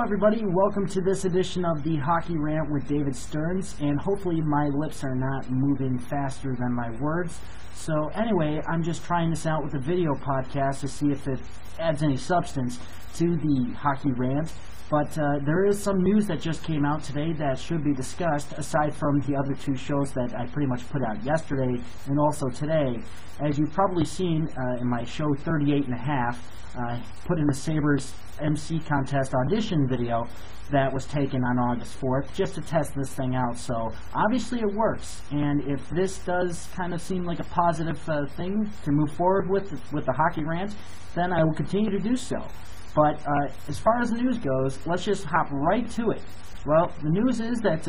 everybody. Welcome to this edition of the Hockey Rant with David Stearns, and hopefully my lips are not moving faster than my words. So anyway, I'm just trying this out with a video podcast to see if it adds any substance to the Hockey Rant. But there is some news that just came out today that should be discussed, aside from the other two shows that I pretty much put out yesterday and also today. As you've probably seen in my show 38 and a half, put in the Sabres MC contest audition video that was taken on August 4th just to test this thing out. So obviously it works, and if this does kind of seem like a positive thing to move forward with the Hockey Rant, then I will continue to do so. But as far as the news goes, let's just hop right to it. Well, the news is that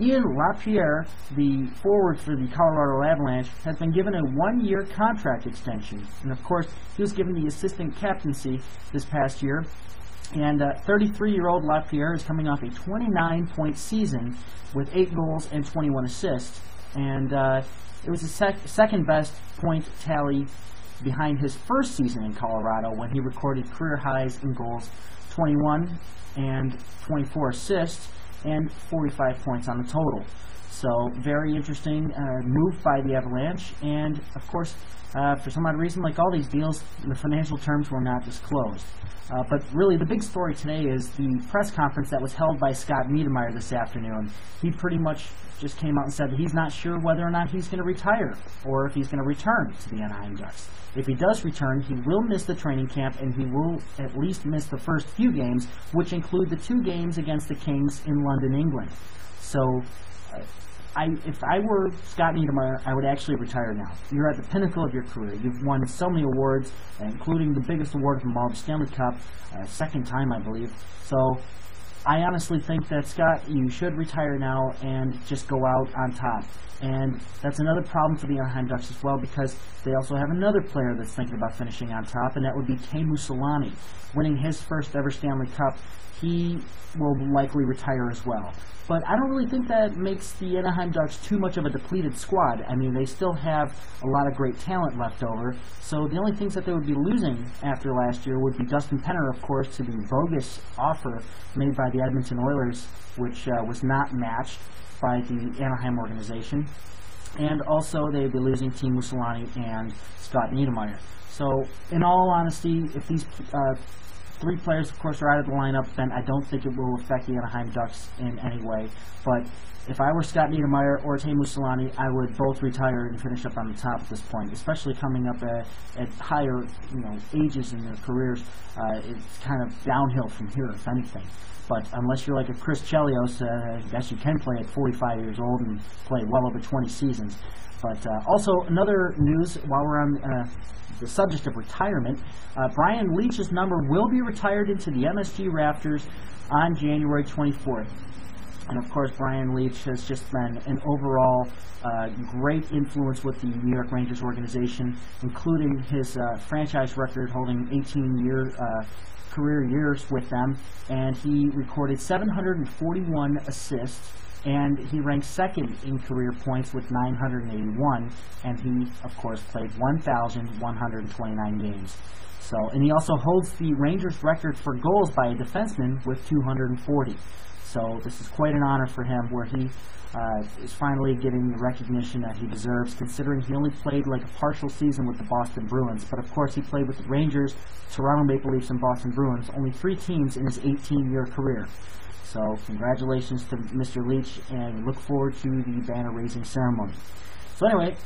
Ian LaPierre, the forward for the Colorado Avalanche, has been given a one-year contract extension. And of course, he was given the assistant captaincy this past year. And 33-year-old LaPierre is coming off a 29-point season with 8 goals and 21 assists. And it was the second-best point tally behind his first season in Colorado, when he recorded career highs in goals, 21 and 24 assists, and 45 points on the total. So very interesting move by the Avalanche, and of course, for some odd reason, like all these deals, the financial terms were not disclosed. But really, the big story today is the press conference that was held by Scott Niedermayer this afternoon. He pretty much just came out and said that he's not sure whether or not he's going to retire or if he's going to return to the Anaheim Ducks. If he does return, he will miss the training camp, and he will at least miss the first few games, which include the 2 games against the Kings in London, England. So if I were Scott Niedermayer, I would actually retire now. You're at the pinnacle of your career. You've won so many awards, including the biggest award of them all, the Stanley Cup, second time, I believe. So I honestly think that, Scott, you should retire now and just go out on top. And that's another problem for the Anaheim Ducks as well, because they also have another player that's thinking about finishing on top, and that would be Teemu Selanne. Winning his first ever Stanley Cup, he will likely retire as well. But I don't really think that makes the Anaheim Ducks too much of a depleted squad. I mean, they still have a lot of great talent left over, so the only things that they would be losing after last year would be Dustin Penner, of course, to the bogus offer made by the Edmonton Oilers, which was not matched by the Anaheim organization. And also, they'd be losing Teemu Selanne and Scott Niedermayer. So, in all honesty, if these 3 players, of course, are out of the lineup, then I don't think it will affect the Anaheim Ducks in any way. But if I were Scott Niedermayer or Teemu Selanne, I would both retire and finish up on the top at this point, especially coming up at higher ages in their careers. It's kind of downhill from here, if anything. But unless you're like a Chris Chelios, I guess you can play at 45 years old and play well over 20 seasons. But also, another news, while we're on the subject of retirement, Brian Leetch's number will be retired into the MSG Rafters on January 24th. And of course, Brian Leetch has just been an overall great influence with the New York Rangers organization, including his franchise record holding 18-year career years with them. And he recorded 741 assists, and he ranked second in career points with 981, and he, of course, played 1,129 games. So, and he also holds the Rangers record for goals by a defenseman with 240. So this is quite an honor for him, where he is finally getting the recognition that he deserves, considering he only played like a partial season with the Boston Bruins. But of course, he played with the Rangers, Toronto Maple Leafs, and Boston Bruins, only 3 teams in his 18-year career. So congratulations to Mr. Leetch, and look forward to the banner-raising ceremony. So anyway,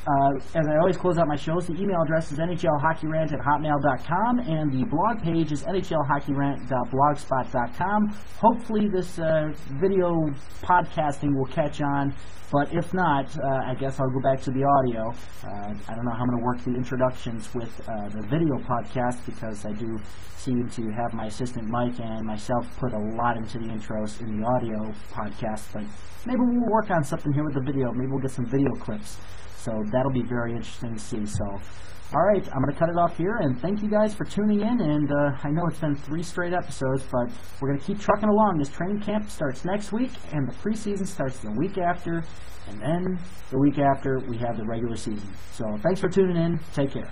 as I always close out my shows, the email address is nhlhockeyrant@hotmail.com, and the blog page is nhlhockeyrant.blogspot.com. Hopefully this video podcasting will catch on, but if not, I guess I'll go back to the audio. I don't know how I'm going to work the introductions with the video podcast, because I do seem to have my assistant Mike and myself put a lot into the intros in the audio podcast, but maybe we'll work on something here with the video. Maybe we'll get some video clips. So that'll be very interesting to see. So, all right, I'm going to cut it off here, and thank you guys for tuning in. And I know it's been 3 straight episodes, but we're going to keep trucking along. This training camp starts next week, and the preseason starts the week after, and then the week after we have the regular season. So thanks for tuning in. Take care.